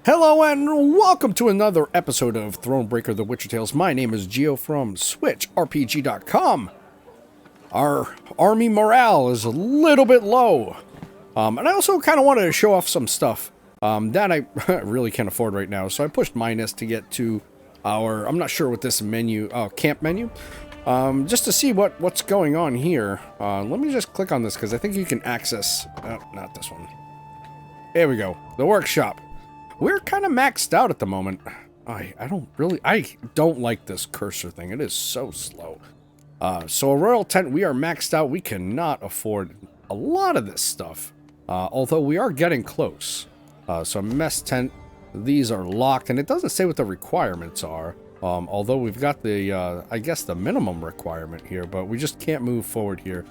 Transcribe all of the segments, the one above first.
Hello and welcome to another episode of Thronebreaker The Witcher Tales. My name is Geo from Switchrpg.com. Our army morale is a little bit low. And I also kind of wanted to show off some stuff that I really can't afford right now. So I pushed minus to get to our, I'm not sure what this menu, camp menu. Just to see what's going on here. Let me just click on this because I think you can access, not this one. There we go, the workshop. We're kind of maxed out at the moment. I don't like this cursor thing. It is so slow. So a royal tent, we are maxed out. We cannot afford a lot of this stuff. Although we are getting close. So a mess tent, these are locked. And it doesn't say what the requirements are. Although we've got the, I guess the minimum requirement here. But we just can't move forward here.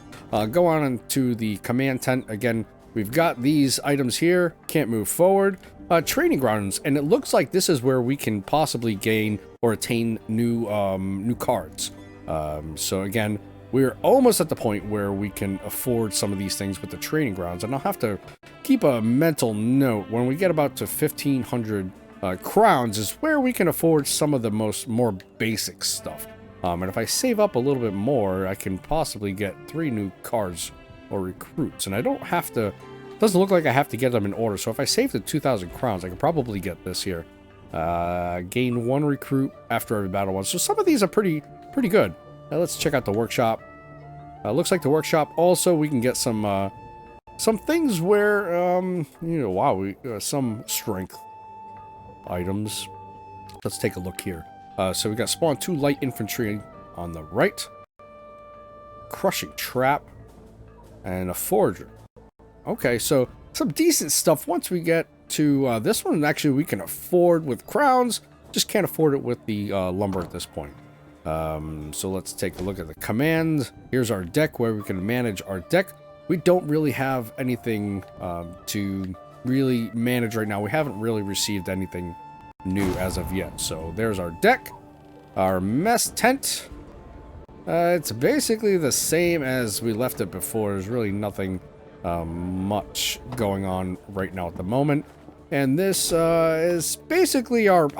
Go on into the command tent. Again, we've got these items here. Can't move forward. Training grounds, and it looks like this is where we can possibly gain or attain new cards. So again, we're almost at the point where we can afford some of these things with the training grounds, and I'll have to keep a mental note when we get about to 1,500 crowns is where we can afford some of the more basic stuff. And if I save up a little bit more, I can possibly get 3 new cards or recruits, and I don't have to. Doesn't look like I have to get them in order, so if I save the 2,000 crowns, I can probably get this here. Gain 1 recruit after every battle once. So some of these are pretty good. Let's check out the workshop. Looks like the workshop also we can get some things where some strength items. Let's take a look here. So we got spawn 2 light infantry on the right, crushing trap, and a forger. Okay, so some decent stuff once we get to this one. Actually, we can afford with crowns. Just can't afford it with the lumber at this point. So let's take a look at the command. Here's our deck where we can manage our deck. We don't really have anything to really manage right now. We haven't really received anything new as of yet. So there's our deck. Our mess tent. It's basically the same as we left it before. There's really nothing much going on right now at the moment, and this is basically our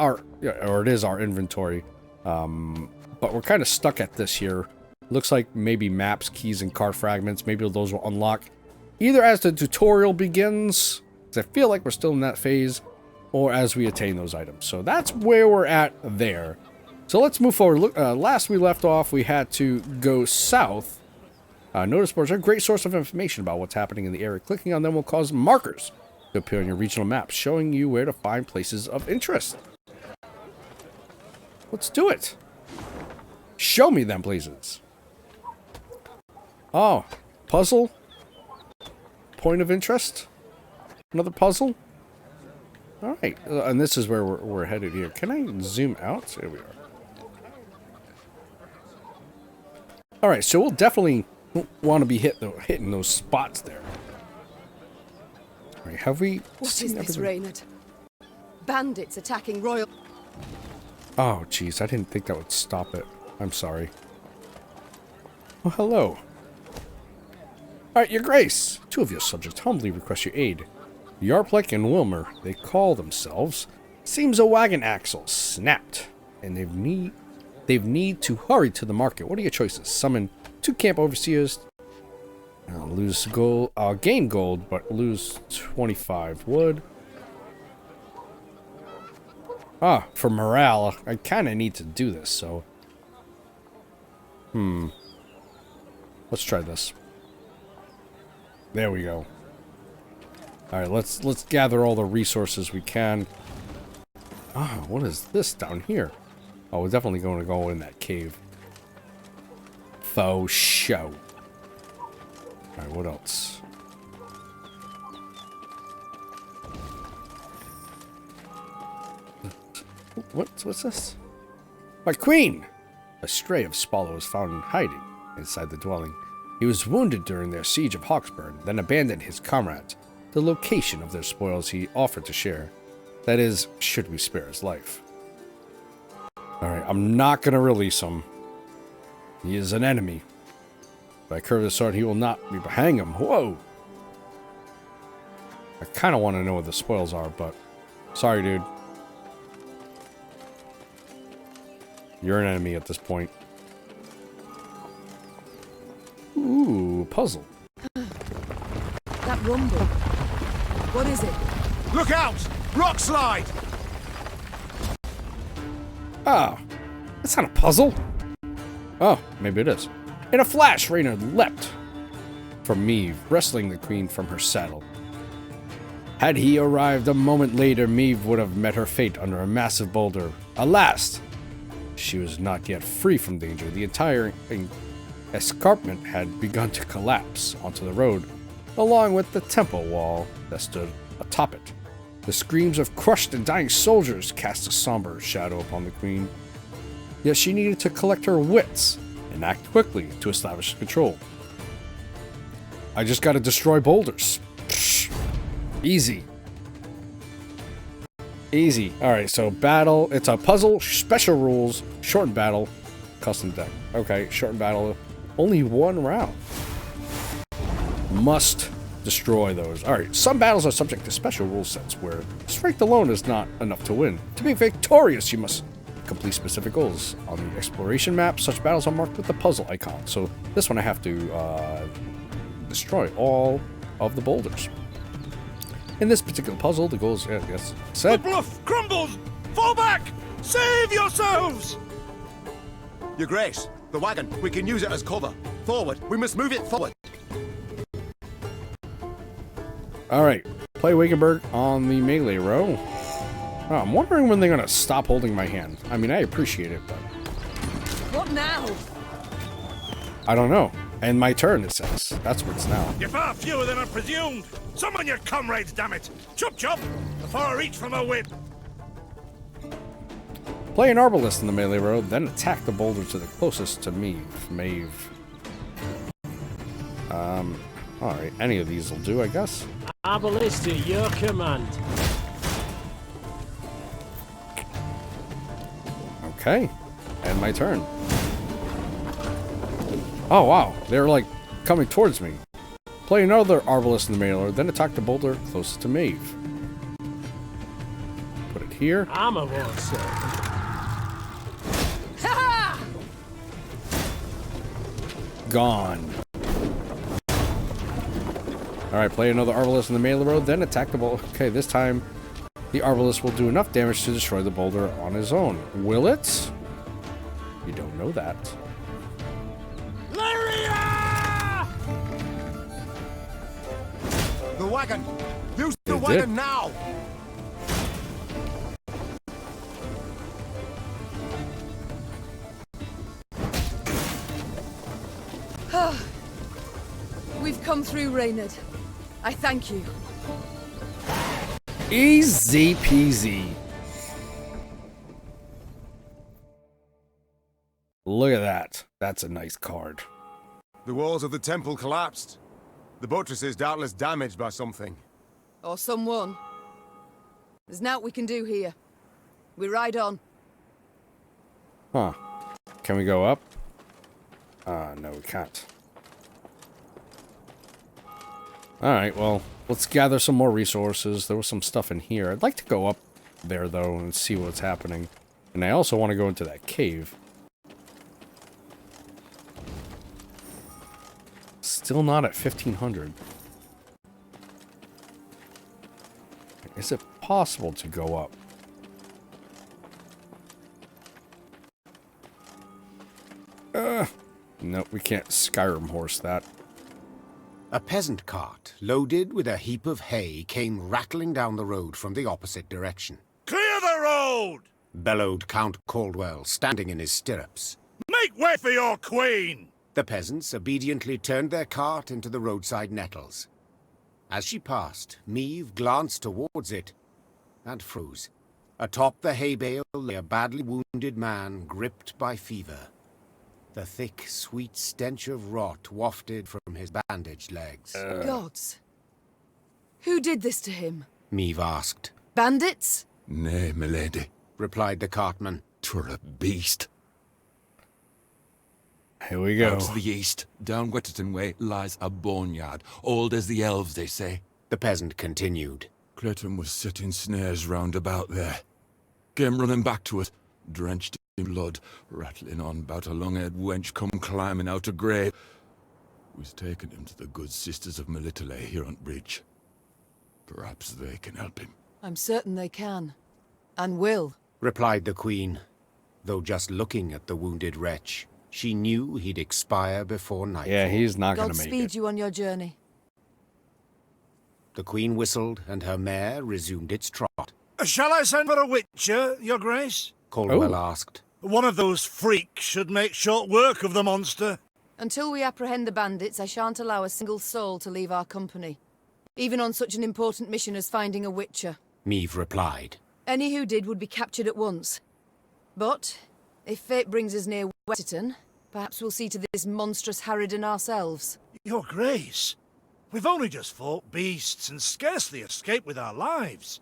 inventory, but we're kind of stuck at this here. Looks like maybe maps, keys, and card fragments, maybe those will unlock either as the tutorial begins, because I feel like we're still in that phase, or as we attain those items. So that's where we're at there. So let's move forward. Look, last we left off, we had to go south. Notice boards are a great source of information about what's happening in the area. Clicking on them will cause markers to appear on your regional map, showing you where to find places of interest. Let's do it. Show me them places. Oh, puzzle. Point of interest. Another puzzle. All right, and this is where we're headed here. Can I zoom out? There we are. All right, so we'll definitely want to be hitting those spots there. All right, have we? What is this, Reynard? Bandits attacking royal. Oh, jeez, I didn't think that would stop it. I'm sorry. Oh, hello. All right, Your Grace. 2 of your subjects humbly request your aid. Yarplek and Wilmer, they call themselves. Seems a wagon axle snapped, and they've need to hurry to the market. What are your choices? Summon 2 camp overseers. Lose gold. Gain gold, but lose 25 wood. For morale, I kind of need to do this. So, let's try this. There we go. All right, let's gather all the resources we can. What is this down here? Oh, we're definitely going to go in that cave. Faux show. Alright, what else? What's this? My queen! A stray of Swallow was found hiding inside the dwelling. He was wounded during their siege of Hawksburn, then abandoned his comrades. The location of their spoils he offered to share. That is, should we spare his life. Alright, I'm not going to release him. He is an enemy. If I curve the sword, he will not be hang him. Whoa! I kind of want to know what the spoils are, but Sorry, dude. You're an enemy at this point. Ooh, puzzle. That rumble. What is it? Look out! Rock slide! Ah, that's not a puzzle. Oh, maybe it is. In a flash, Reynard leapt from Meve, wrestling the queen from her saddle. Had he arrived a moment later, Meve would have met her fate under a massive boulder. Alas, she was not yet free from danger. The entire escarpment had begun to collapse onto the road, along with the temple wall that stood atop it. The screams of crushed and dying soldiers cast a somber shadow upon the queen. Yet she needed to collect her wits and act quickly to establish control. I just gotta destroy boulders. Psh, easy. Easy. Alright, so battle. It's a puzzle, special rules, shortened battle, custom deck. Okay, shortened battle. Only one round. Must destroy those. Alright, some battles are subject to special rule sets where strength alone is not enough to win. To be victorious, you must complete specific goals. On the exploration map, such battles are marked with the puzzle icon. So this one I have to destroy all of the boulders. In this particular puzzle, the goal is, yes, said. The bluff crumbles! Fall back! Save yourselves! Your Grace, the wagon. We can use it as cover. Forward. We must move it forward. Alright, play Wagenberg on the melee row. Oh, I'm wondering when they're gonna stop holding my hand. I mean, I appreciate it, but What now? I don't know. And my turn, it says. That's what it's now. You're far fewer than I presumed. Summon your comrades, damn it! Chop chop! Before I reach for my whip. Play an arbalist in the melee row, then attack the boulder to the closest to me, Meve. Alright, any of these will do, I guess. Arbalist at your command. Okay, and my turn. Oh wow, they're like coming towards me. Play another arbalist in the melee, then attack the boulder closest to Meve. Put it here. Armor won't serve. Ha! Gone. Alright, play another arbalist in the melee row, then attack the boulder. Okay, this time the arbalist will do enough damage to destroy the boulder on his own. Will it? You don't know that. Lyria! The wagon! Use the It wagon did. now! We've come through, Reynard. I thank you. Easy peasy. Look at that. That's a nice card. The walls of the temple collapsed. The buttresses doubtless damaged by something. Or someone. There's naught we can do here. We ride on. Huh. Can we go up? No, we can't. Alright, well, let's gather some more resources. There was some stuff in here. I'd like to go up there, though, and see what's happening. And I also want to go into that cave. Still not at 1500. Is it possible to go up? Nope, we can't Skyrim horse that. A peasant cart, loaded with a heap of hay, came rattling down the road from the opposite direction. Clear the road! Bellowed Count Caldwell, standing in his stirrups. Make way for your queen! The peasants obediently turned their cart into the roadside nettles. As she passed, Meve glanced towards it and froze. Atop the hay bale lay a badly wounded man, gripped by fever. The thick, sweet stench of rot wafted from his bandaged legs. Gods. Who did this to him? Meve asked. Bandits? Nay, milady. Replied the cartman. 'Twere a beast. Here we go. Out to the east, down Weddington way, lies a boneyard, old as the elves, they say. The peasant continued. Clayton was setting snares round about there. Came running back to us, drenched in blood, rattling on about a long-haired wench come climbing out of grave. We's taken him to the good sisters of Melitele here on bridge. Perhaps they can help him. I'm certain they can. And will. Replied the Queen, though just looking at the wounded wretch, she knew he'd expire before nightfall. Yeah, he's not going to make Godspeed it. you on your journey. The Queen whistled, and her mare resumed its trot. Shall I send for a witcher, Your Grace? Caldwell asked. One of those freaks should make short work of the monster. Until we apprehend the bandits, I shan't allow a single soul to leave our company. Even on such an important mission as finding a witcher. Meve replied. Any who did would be captured at once. But, if fate brings us near Weddington, perhaps we'll see to this monstrous harridan ourselves. Your Grace, we've only just fought beasts and scarcely escaped with our lives.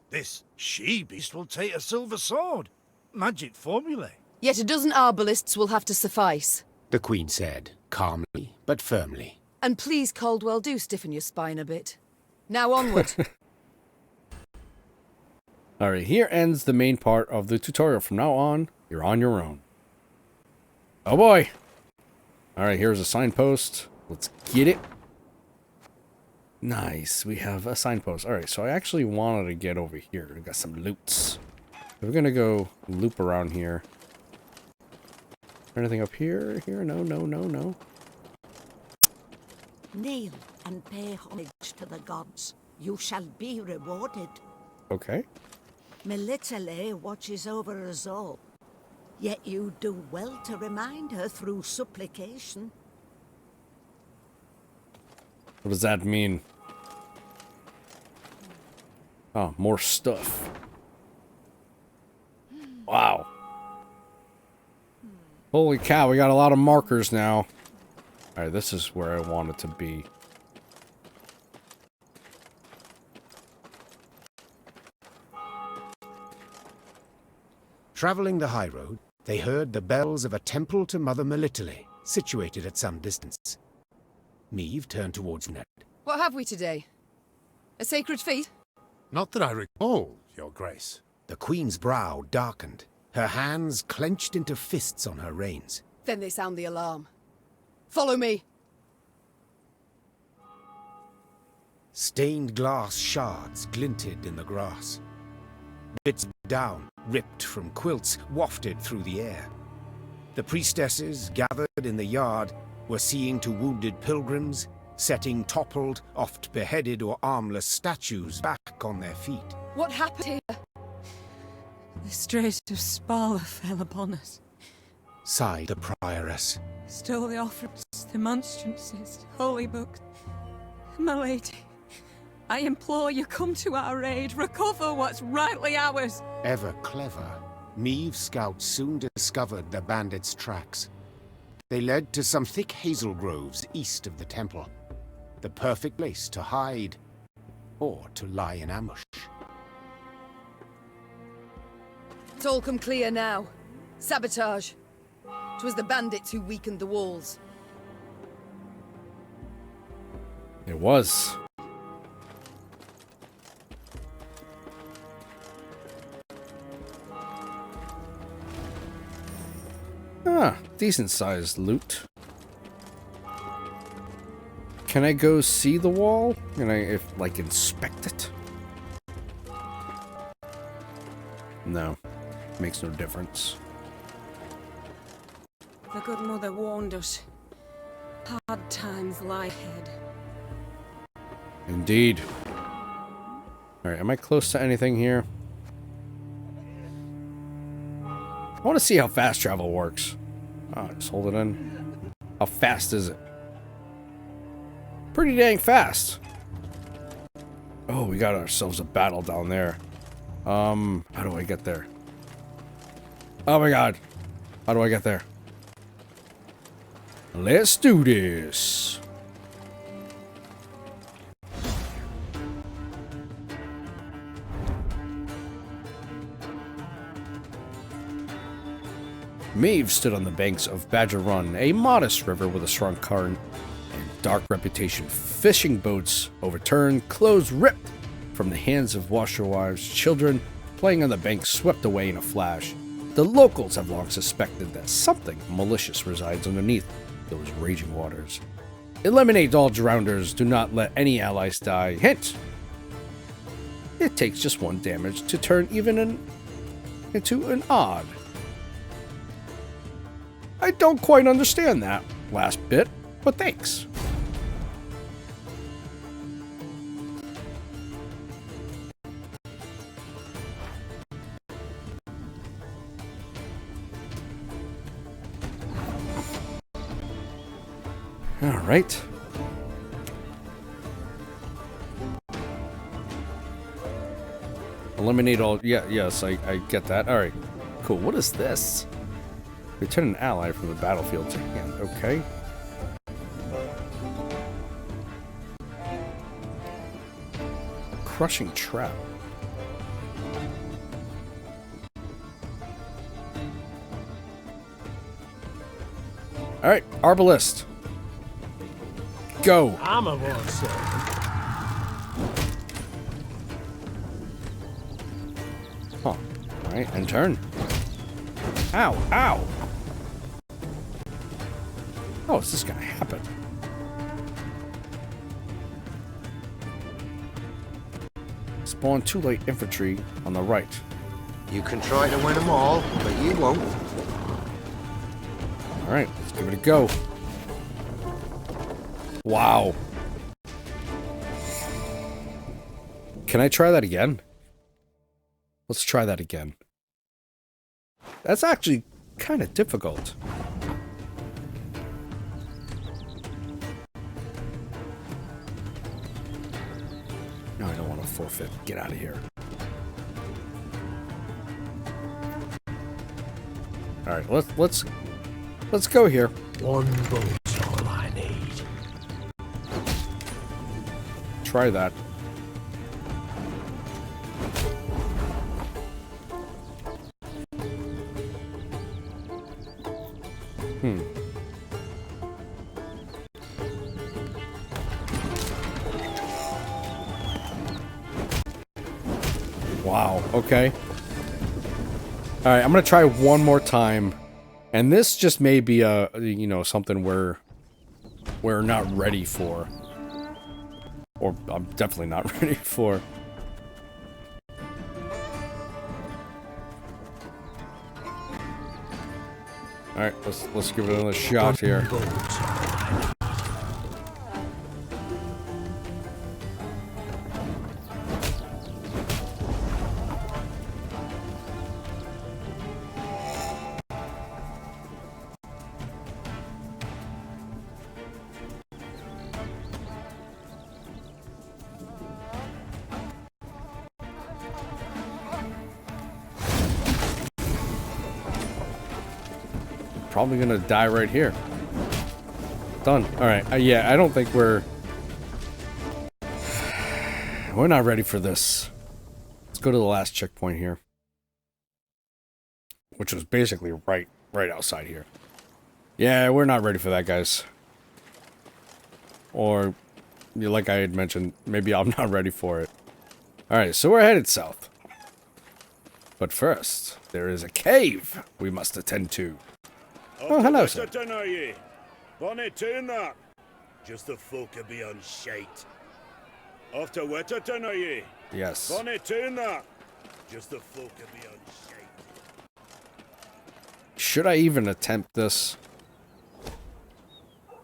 This she-beast will take a silver sword. Magic formulae. Yet a dozen arbalists will have to suffice. The Queen said, calmly but firmly. And please, Caldwell, do stiffen your spine a bit. Now onward. Alright, here ends the main part of the tutorial. From now on, you're on your own. Oh boy! Alright, here's a signpost. Let's get it. Nice, we have a signpost. Alright, so I actually wanted to get over here. We got some loots. We're gonna go loop around here. Anything up here? Here? No, no, no, no. Kneel and pay homage to the gods. You shall be rewarded. Okay. Melitele watches over us all. Yet you do well to remind her through supplication. What does that mean? Oh, more stuff. Wow. Holy cow, we got a lot of markers now. Alright, this is where I want it to be. Travelling the highroad, they heard the bells of a temple to Mother Melitele, situated at some distance. Meve turned towards Ned. What have we today? A sacred feast? Not that I recall, Your Grace. The Queen's brow darkened, her hands clenched into fists on her reins. Then they sound the alarm. Follow me. Stained glass shards glinted in the grass. Bits of down, ripped from quilts, wafted through the air. The priestesses gathered in the yard were seeing to wounded pilgrims, setting toppled, oft beheaded or armless statues back on their feet. What happened here? The Strait of Spala fell upon us. Sighed the prioress. Stole the offerings, the monstrances, holy books. My lady, I implore you, come to our aid, recover what's rightly ours. Ever clever, Meve's scouts soon discovered the bandits' tracks. They led to some thick hazel groves east of the temple. The perfect place to hide, or to lie in ambush. It's all come clear now. Sabotage. 'Twas the bandits who weakened the walls. It was. Ah, decent sized loot. Can I go see the wall? Can I, inspect it? No. Makes no difference. The good mother warned us. Hard times lie ahead. Indeed. Alright, am I close to anything here? I want to see how fast travel works. Oh, just hold it in. How fast is it? Pretty dang fast. Oh, we got ourselves a battle down there. How do I get there? Oh my god. How do I get there? Let's do this. Meve stood on the banks of Bajor, a modest river with a strong current and dark reputation. Fishing boats overturned, clothes ripped from the hands of washerwives, children playing on the bank swept away in a flash. The locals have long suspected that something malicious resides underneath those raging waters. Eliminate all drowners. Do not let any allies die. Hint! It takes just 1 damage to turn even into an odd. I don't quite understand that last bit, but thanks. All right. Eliminate all... yes, I get that. All right. Cool. What is this? Return an ally from the battlefield to hand. Okay. Crushing trap. All right. Arbalist. Go. I'm a war, sir. Huh. Alright, and turn. Ow, ow! Oh, is this gonna happen? Spawn 2 light infantry on the right. You can try to win them all, but you won't. Alright, let's give it a go. Wow. Can I try that again? Let's try that again. That's actually kind of difficult. No, I don't want to forfeit. Get out of here. All right, let's go here. 1 boat's all I need. Try that. Wow, okay. Alright, I'm gonna try one more time. And this just may be a, you know, something we're not ready for. Or I'm definitely not ready for. Alright, let's give it another shot here. Probably gonna die right here. Done. Alright, yeah, I don't think we're not ready for this. Let's go to the last checkpoint here. Which was basically right outside here. Yeah, we're not ready for that, guys. Or, like I had mentioned, maybe I'm not ready for it. Alright, so we're headed south. But first, there is a cave we must attend to. Oh, hello, sir. Bonnet turn that. Just the folk are beyond shite. After Weddington, are ye? Yes. Bonnet turn that. Just the folk are beyond shite. Should I even attempt this?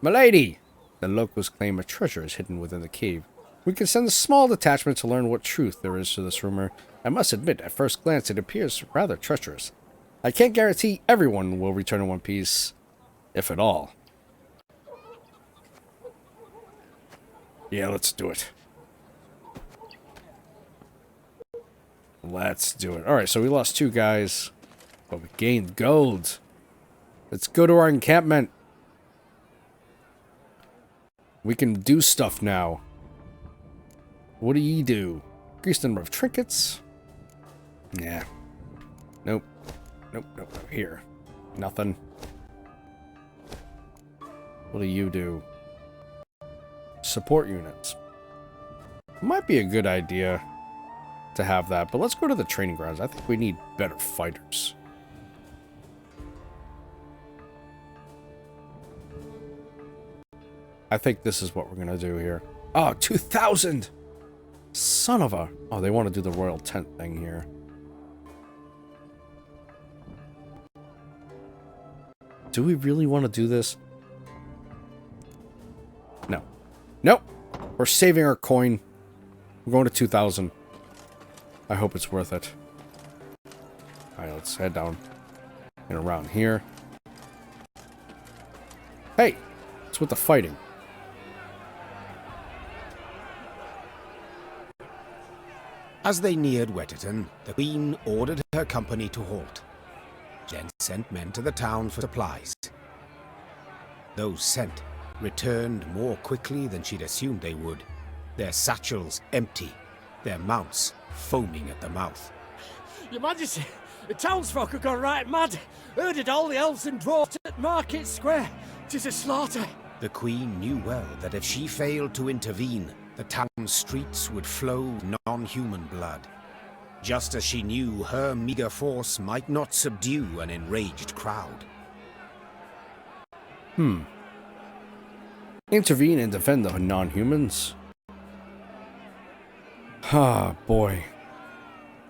Milady! The locals claim a treasure is hidden within the cave. We can send a small detachment to learn what truth there is to this rumor. I must admit, at first glance, it appears rather treacherous. I can't guarantee everyone will return in one piece, if at all. Yeah, let's do it. Let's do it. Alright, so we lost 2 guys, but we gained gold. Let's go to our encampment. We can do stuff now. What do ye do? Increase the number of trinkets. Yeah. Nope. Nope, nope, nope. Here. Nothing. What do you do? Support units. Might be a good idea. to have that. But let's go to the training grounds. I think we need better fighters. I think this is what we're going to do here. Oh, 2,000! Son of a... Oh, they want to do the royal tent thing here. Do we really want to do this? No. Nope. We're saving our coin. We're going to 2,000. I hope it's worth it. Alright, let's head down and around here. Hey! What's with the fighting? As they neared Weddington, the Queen ordered her company to halt. She then sent men to the town for supplies. Those sent returned more quickly than she'd assumed they would, their satchels empty, their mounts foaming at the mouth. Your Majesty, the townsfolk have gone right mad. Herded all the elves and dwarfs at Market Square. 'Tis a slaughter. The Queen knew well that if she failed to intervene, the town's streets would flow non-human blood. Just as she knew her meager force might not subdue an enraged crowd. Intervene and defend the non-humans? Ah, boy.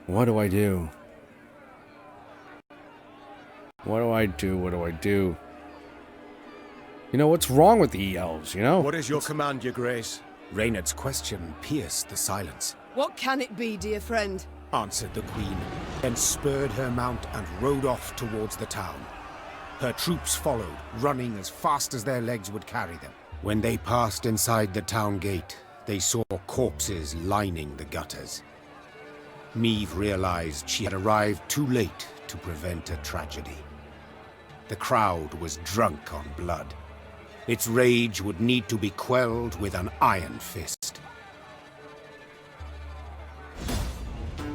What do I do? What do I do? What do I do? You know, what's wrong with the elves, you know? What is your command, your grace? Reynard's question pierced the silence. What can it be, dear friend? Answered the Queen, then spurred her mount and rode off towards the town. Her troops followed, running as fast as their legs would carry them. When they passed inside the town gate, they saw corpses lining the gutters. Meve realized she had arrived too late to prevent a tragedy. The crowd was drunk on blood. Its rage would need to be quelled with an iron fist.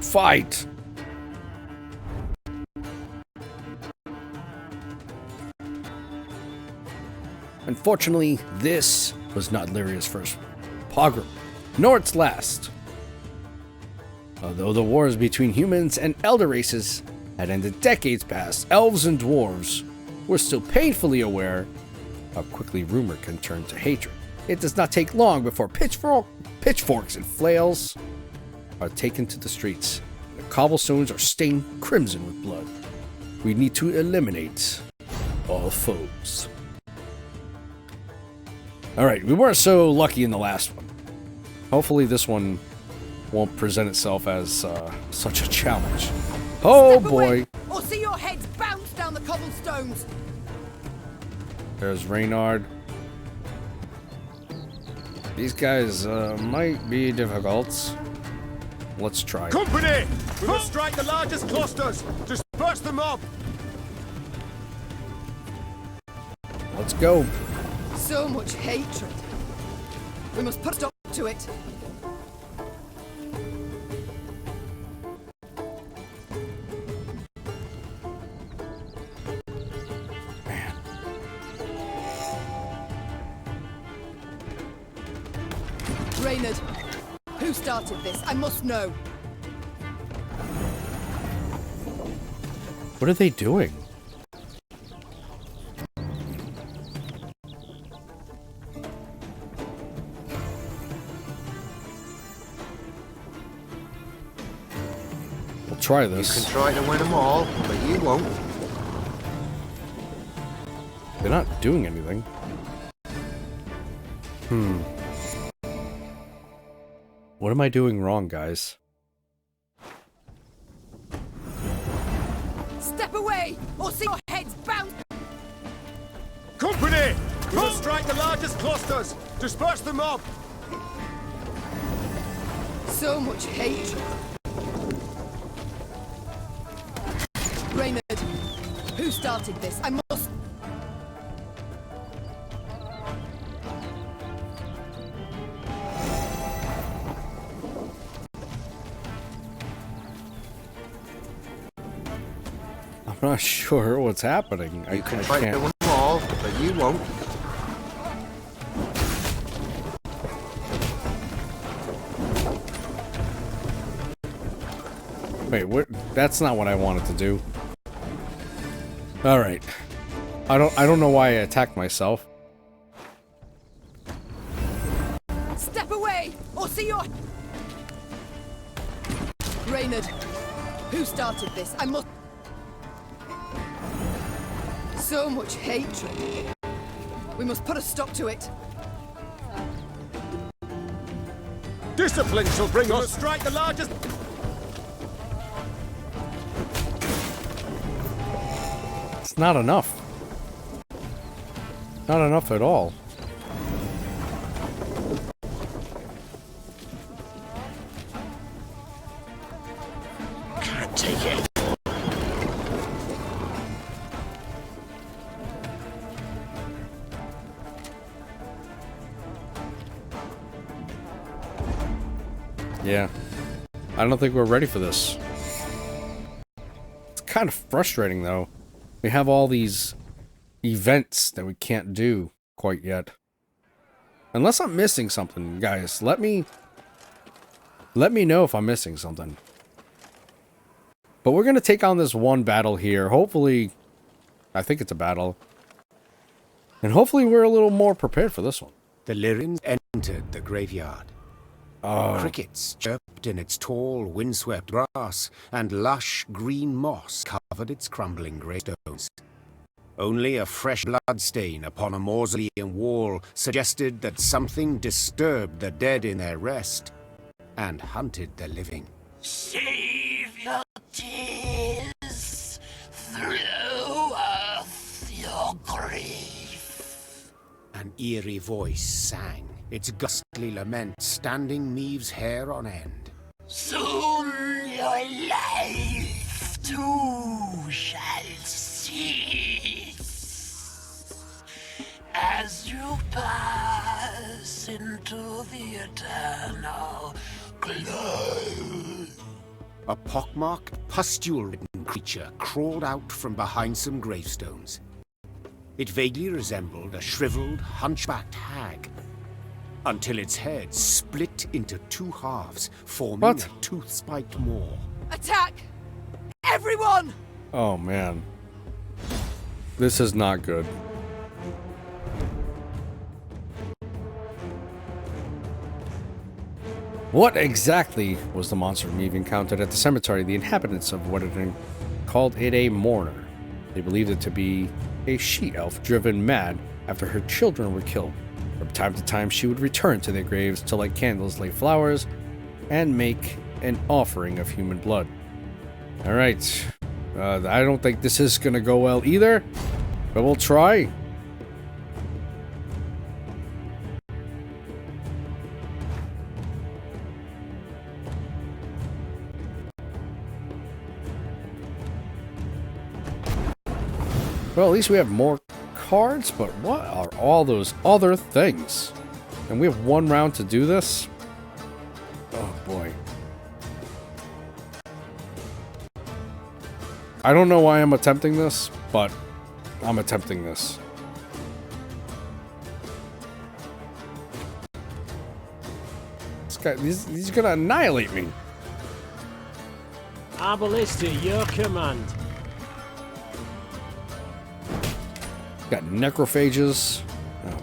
Fight! Unfortunately, this was not Lyria's first pogrom, nor its last. Although the wars between humans and elder races had ended decades past, elves and dwarves were still painfully aware how quickly rumor can turn to hatred. It does not take long before pitchforks and flails are taken to the streets. The cobblestones are stained crimson with blood. We need to eliminate all foes. Alright, we weren't so lucky in the last one. Hopefully this one won't present itself as such a challenge. Oh boy! Or see your heads bounce down the cobblestones! There's Reynard. These guys might be difficult. Let's try. Company! We must strike the largest clusters! Disperse the mob! Let's go. So much hatred. We must put a stop to it. Reynard, who started this? I must know. What are they doing? We'll try this. You can try to win them all, but you won't. They're not doing anything. What am I doing wrong, guys? Step away, or see your heads bounce! Company! We must strike the largest clusters! Disperse the mob! So much hatred. Reynard, who started this? I must... I'm not sure what's happening. You can try to win them all, but you won't. Wait, what? That's not what I wanted to do. Alright. I don't know why I attacked myself. Step away, or see your... Reynard, who started this? I must... So much hatred. We must put a stop to it. Discipline shall bring us. Strike the largest. It's not enough. Not enough at all. Can't take it. Yeah. I don't think we're ready for this. It's kind of frustrating, though. We have all these events that we can't do quite yet. Unless I'm missing something, guys. Let me know if I'm missing something. But we're going to take on this one battle here. Hopefully, I think it's a battle. And hopefully we're a little more prepared for this one. The Lyrians entered the graveyard. Crickets chirped in its tall, windswept grass, and lush green moss covered its crumbling gravestones. Only a fresh blood stain upon a mausoleum wall suggested that something disturbed the dead in their rest and hunted the living. Save your tears. Throw off your grief. An eerie voice sang, its ghastly lament standing Meve's hair on end. Soon your life too shall cease as you pass into the eternal glow. A pockmarked, pustule-ridden creature crawled out from behind some gravestones. It vaguely resembled a shriveled, hunchbacked hag, until its head split into two halves, forming a tooth-spiked maw. Attack! Everyone! Oh, man. This is not good. What exactly was the monster Meve encountered at the cemetery? The inhabitants of Weddington called it a mourner. They believed it to be a she-elf driven mad after her children were killed. From time to time, she would return to their graves to light candles, lay flowers, and make an offering of human blood. Alright. I don't think this is going to go well either, but we'll try. Well, at least we have more cards, but what are all those other things? And we have one round to do this? Oh boy. I don't know why I'm attempting this, but I'm attempting this. This guy, he's gonna annihilate me. Kabbalistic, your command. Got necrophages. Oh,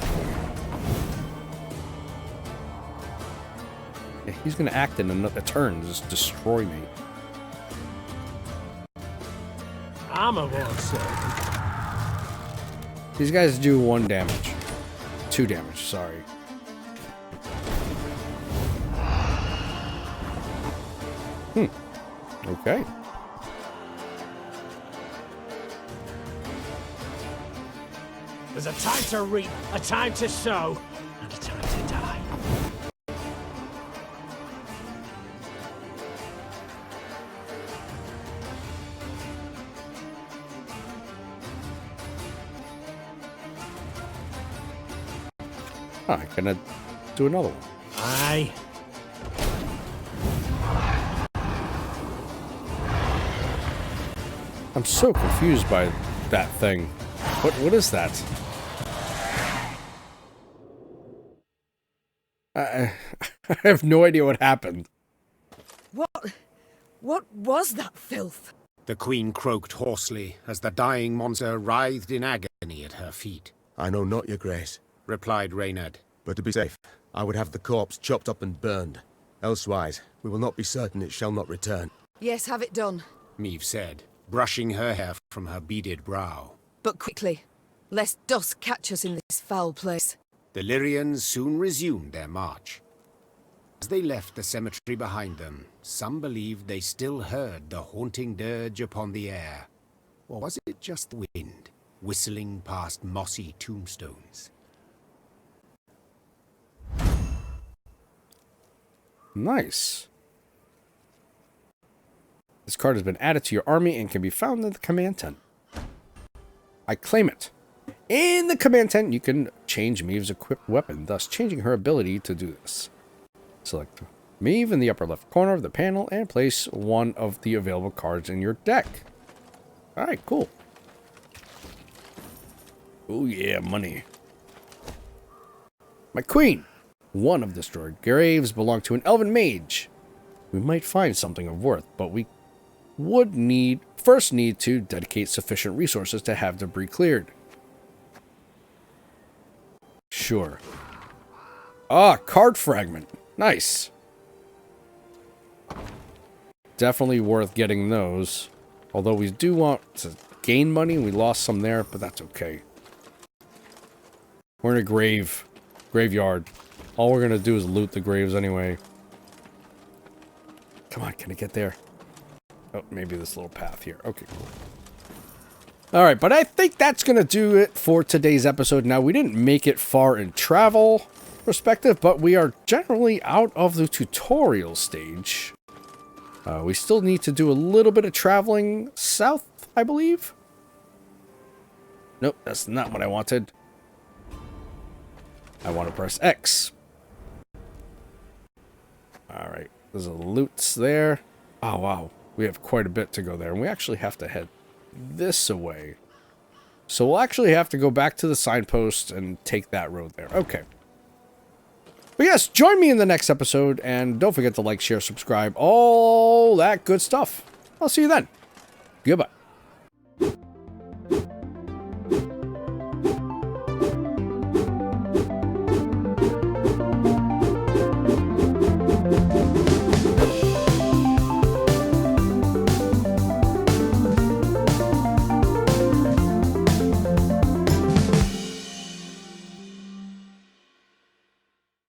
yeah, he's gonna act in a turn to just destroy me. Armor won't save. These guys do 1 damage. 2 damage, sorry. Okay. There's a time to reap, a time to sow, and a time to die. Oh, I'm gonna do another one. Aye. I'm so confused by that thing. What is that? I have no idea what happened. What What was that filth? The queen croaked hoarsely as the dying monster writhed in agony at her feet. I know not, your grace. Replied Reynard. But to be safe, I would have the corpse chopped up and burned. Elsewise, we will not be certain it shall not return. Yes, have it done. Meve said, brushing her hair from her beaded brow. But quickly, lest dust catch us in this foul place. The Lyrians soon resumed their march. As they left the cemetery behind them, some believed they still heard the haunting dirge upon the air. Or was it just the wind, whistling past mossy tombstones? Nice. This card has been added to your army and can be found in the command tent. I claim it. In the command tent, you can change Meve's equipped weapon, thus changing her ability to do this. Select Meve in the upper left corner of the panel and place one of the available cards in your deck. Alright, cool. Oh yeah, money. My queen. One of destroyed graves belonged to an elven mage. We might find something of worth, but we would first need to dedicate sufficient resources to have debris cleared. Sure. Ah, card fragment. Nice. Definitely worth getting those. Although we do want to gain money. We lost some there, but that's okay. We're in a graveyard. All we're going to do is loot the graves anyway. Come on, can I get there? Oh, maybe this little path here. Okay, cool. Alright, but I think that's going to do it for today's episode. Now, we didn't make it far in travel perspective, but we are generally out of the tutorial stage. We still need to do a little bit of traveling south, I believe. Nope, that's not what I wanted. I want to press X. Alright, there's a loot there. Oh, wow. We have quite a bit to go there, and we actually have to head this away. So we'll actually have to go back to the signpost and take that road there. Okay. But yes, join me in the next episode, and don't forget to like, share, subscribe, all that good stuff. I'll see you then. Goodbye.